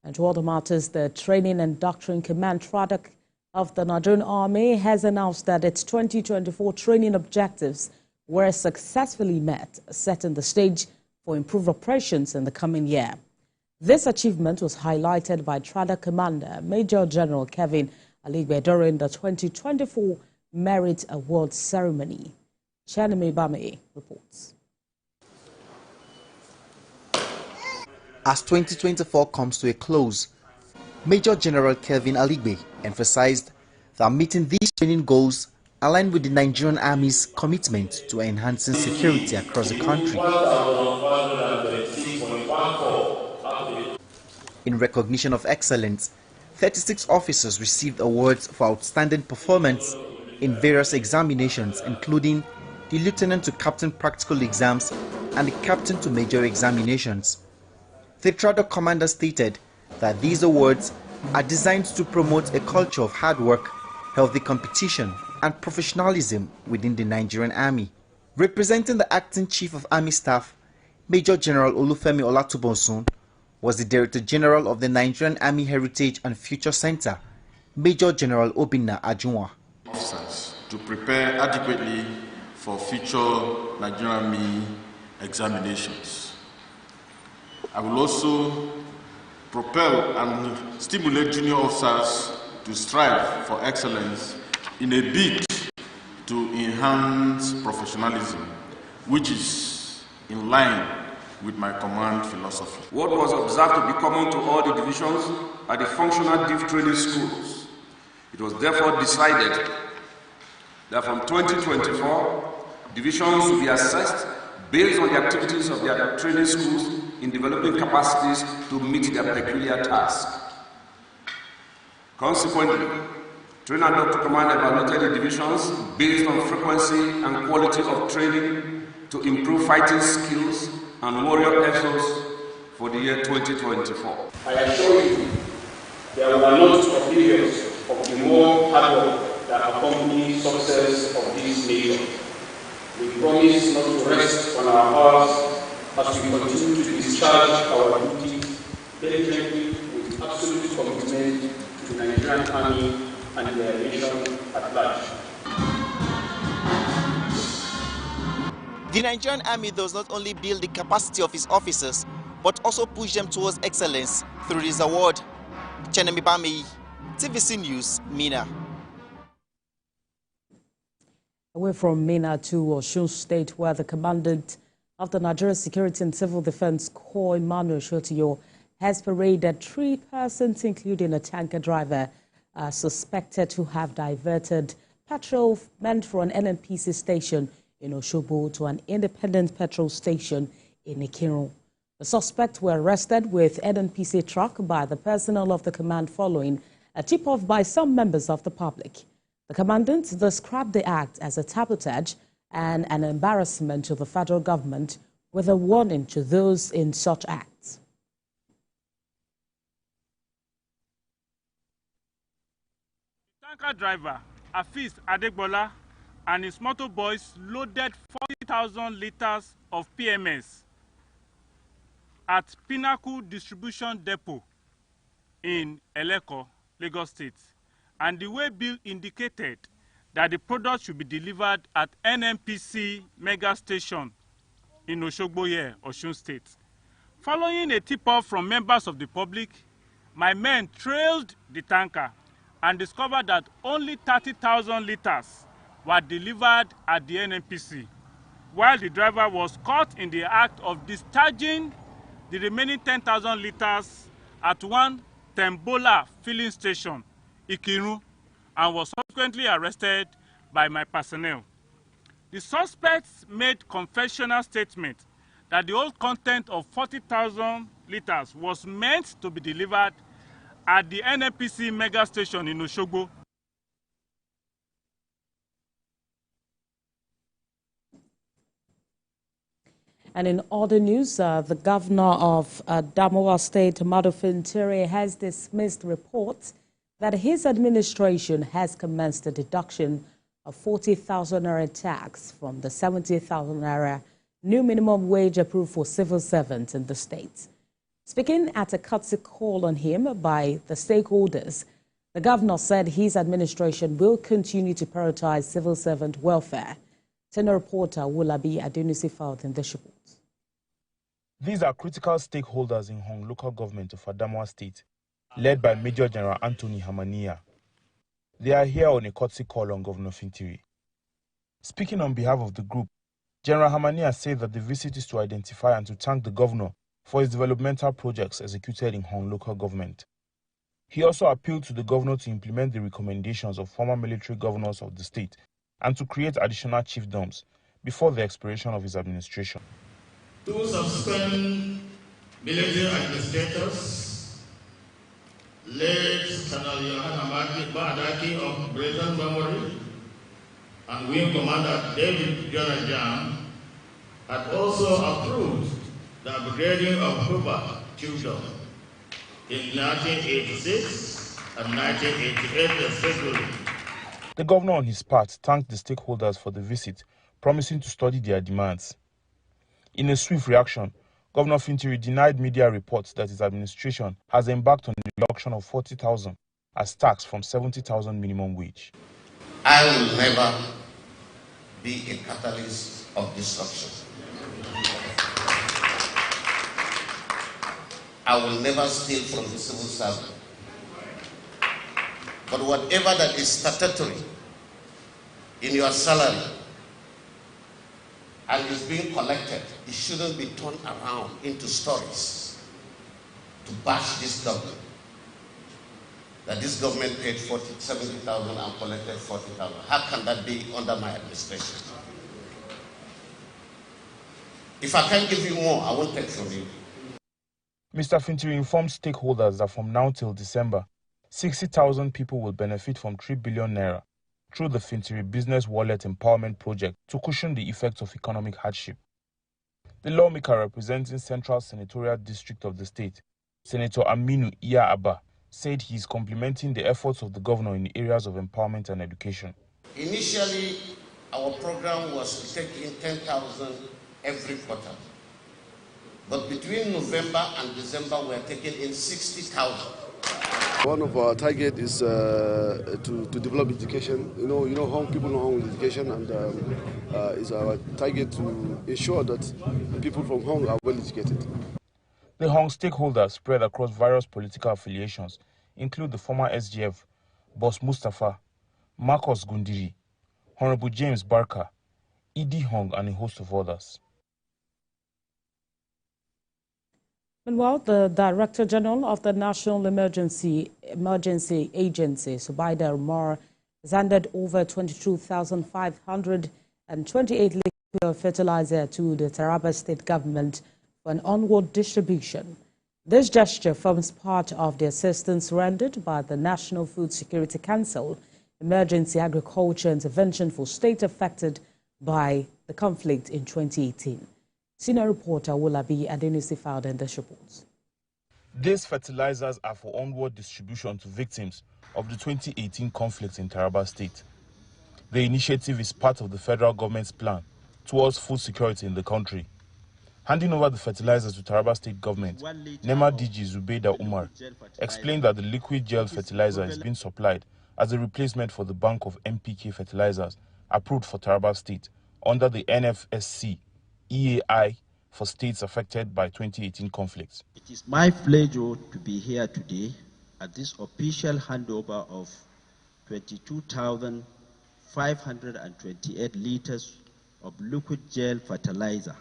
And to other matters, the Training and Doctrine Command TRADOC of the Nigerian Army has announced that its 2024 training objectives were successfully met, setting the stage for improved operations in the coming year. This achievement was highlighted by TRADOC Commander Major General Kevin Aligbe during the 2024 Merit Awards ceremony. Chanemi Bame reports. As 2024 comes to a close, Major General Kevin Aligbe emphasized that meeting these training goals align with the Nigerian Army's commitment to enhancing security across the country. In recognition of excellence, 36 officers received awards for outstanding performance in various examinations, including the Lieutenant to Captain practical exams and the Captain to Major examinations. The TRADOC commander stated that these awards are designed to promote a culture of hard work, healthy competition, and professionalism within the Nigerian Army. Representing the Acting Chief of Army Staff, Major General Olufemi Olatubonsun, was the Director General of the Nigerian Army Heritage and Future Center, Major General Obinna Ajunwa. Officers to prepare adequately for future Nigerian Army examinations. I will also propel and stimulate junior officers to strive for excellence in a bid to enhance professionalism, which is in line with my command philosophy. What was observed to be common to all the divisions are the functional div training schools. It was therefore decided that from 2024, divisions will be assessed based on the activities of their training schools in developing capacities to meet their peculiar task. Consequently, Training and Doctrine Command evaluated the divisions based on frequency and quality of training to improve fighting skills and warrior ethos for the year 2024. I assure you, there were not oblivious of the more hard work that accompanies success of this nation. We promise not to rest on our hearts as we continue to discharge our duty diligently with absolute commitment to the Nigerian Army and their nation at large. The Nigerian Army does not only build the capacity of its officers, but also push them towards excellence through this award. Chanemi Bame, TVC News, Mina. Away from Mina to Osun State, where the commandant of the Nigerian Security and Civil Defense Corps, Emmanuel Shotiyo, has paraded 3 persons, including a tanker driver, suspected to have diverted petrol meant for an NNPC station in Osogbo to an independent petrol station in Ikirun. The suspects were arrested with NNPC truck by the personnel of the command following a tip-off by some members of the public. The commandant described the act as a sabotage and an embarrassment to the federal government, with a warning to those in such acts. Tanker driver Afis Adegbola and his motorboys loaded 40,000 liters of PMS at Pinnacle Distribution Depot in Eleko, Lagos State, and the way bill indicated that the product should be delivered at NNPC Mega Station in Osogbo, Osun State. Following a tip-off from members of the public, my men trailed the tanker and discovered that only 30,000 liters were delivered at the NNPC, while the driver was caught in the act of discharging the remaining 10,000 liters at one Tembola filling station, Ikirun, and was subsequently arrested by my personnel. The suspects made confessional statement that the whole content of 40,000 liters was meant to be delivered at the NNPC Mega Station in Osogbo. And in other news, the governor of Damowa State, Madofin Tere, has dismissed reports that his administration has commenced a deduction of 40,000 naira tax from the 70,000 naira new minimum wage approved for civil servants in the state. Speaking at a courtesy call on him by the stakeholders, the governor said his administration will continue to prioritize civil servant welfare. Senior reporter Wulabi Adenusi filed in this report. These are critical stakeholders in Hong local government of Adamawa State, led by Major General Anthony Hamania. They are here on a courtesy call on Governor Fintiri. Speaking on behalf of the group, General Hamania said that the visit is to identify and to thank the governor for his developmental projects executed in Hong local government. He also appealed to the governor to implement the recommendations of former military governors of the state and to create additional chiefdoms before the expiration of his administration. Two subsequent military administrators, late Colonel Yohan Badaki of Britain Memory and Wing Commander David Jonathan, had also approved the upgrading of Huba Chiefdom in 1986 and 1988 respectively. The governor on his part thanked the stakeholders for the visit, promising to study their demands. In a swift reaction, Governor Fintiri denied media reports that his administration has embarked on the reduction of 40,000 as tax from 70,000 minimum wage. I will never be a catalyst of disruption. I will never steal from the civil servant. But whatever that is statutory in your salary and is being collected, it shouldn't be turned around into stories to bash this government. That this government paid 70,000 and collected 40,000. How can that be under my administration? If I can't give you more, I won't take from you. Mr. Fintiri informed stakeholders that from now till December, 60,000 people will benefit from 3 billion naira through the Fintiri Business Wallet Empowerment Project to cushion the effects of economic hardship. The lawmaker representing Central Senatorial District of the state, Senator Aminu Iya Abba, said he is complementing the efforts of the governor in the areas of empowerment and education. Initially, our program was to take in 10,000 every quarter. But between November and December, we are taking in 60,000. One of our targets is to develop education. You know, Hong people know Hong with education, and it's our target to ensure that people from Hong are well educated. The Hong stakeholders spread across various political affiliations include the former SGF, Boss Mustafa, Marcos Gundiri, Honorable James Barker, Idi Hong, and a host of others. Meanwhile, the Director General of the National Emergency Agency, Subaida Umar, has handed over 22,528 liquid fertilizer to the Taraba State Government for an onward distribution. This gesture forms part of the assistance rendered by the National Food Security Council, Emergency Agriculture Intervention for states affected by the conflict in 2018. Senior reporter Wulabi Adenusi filed in this report. These fertilizers are for onward distribution to victims of the 2018 conflict in Taraba State. The initiative is part of the federal government's plan towards food security in the country. Handing over the fertilizers to Taraba State government, NEMA DG Zubaida Umar explained that the liquid gel fertilizer is being supplied as a replacement for the bank of NPK fertilizers approved for Taraba State under the NFSC EAI for states affected by 2018 conflicts. It is my pleasure to be here today at this official handover of 22,528 liters of liquid gel fertilizer,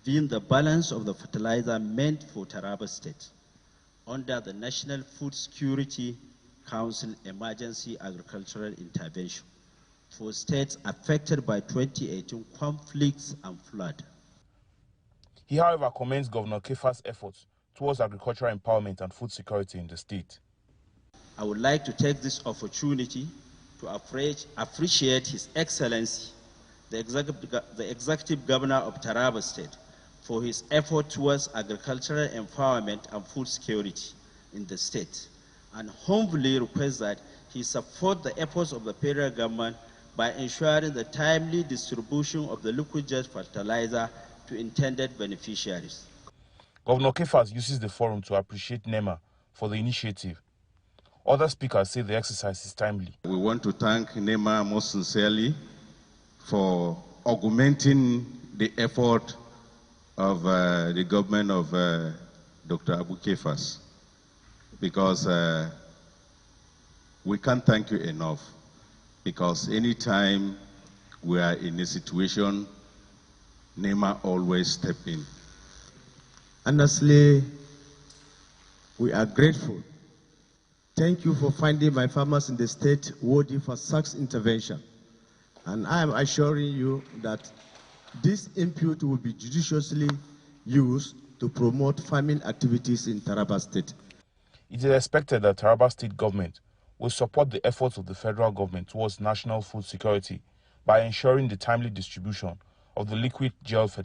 being the balance of the fertilizer meant for Taraba State under the National Food Security Council Emergency Agricultural Intervention for states affected by 2018 conflicts and flood. He, however, commends Governor Kefa's efforts towards agricultural empowerment and food security in the state. I would like to take this opportunity to appreciate His Excellency, the Executive Governor of Taraba State, for his effort towards agricultural empowerment and food security in the state, and humbly request that he support the efforts of the federal government by ensuring the timely distribution of the liquid gel fertilizer to intended beneficiaries. Governor Kefas uses the forum to appreciate NEMA for the initiative. Other speakers say the exercise is timely. We want to thank NEMA most sincerely for augmenting the effort of the government of Dr. Abu Kefas, because we can't thank you enough, because anytime we are in a situation, NEMA always step in. Honestly, we are grateful. Thank you for finding my farmers in the state worthy for such intervention. And I am assuring you that this input will be judiciously used to promote farming activities in Taraba State. It is expected that Taraba State government will support the efforts of the federal government towards national food security by ensuring the timely distribution of the liquid gel fertilizer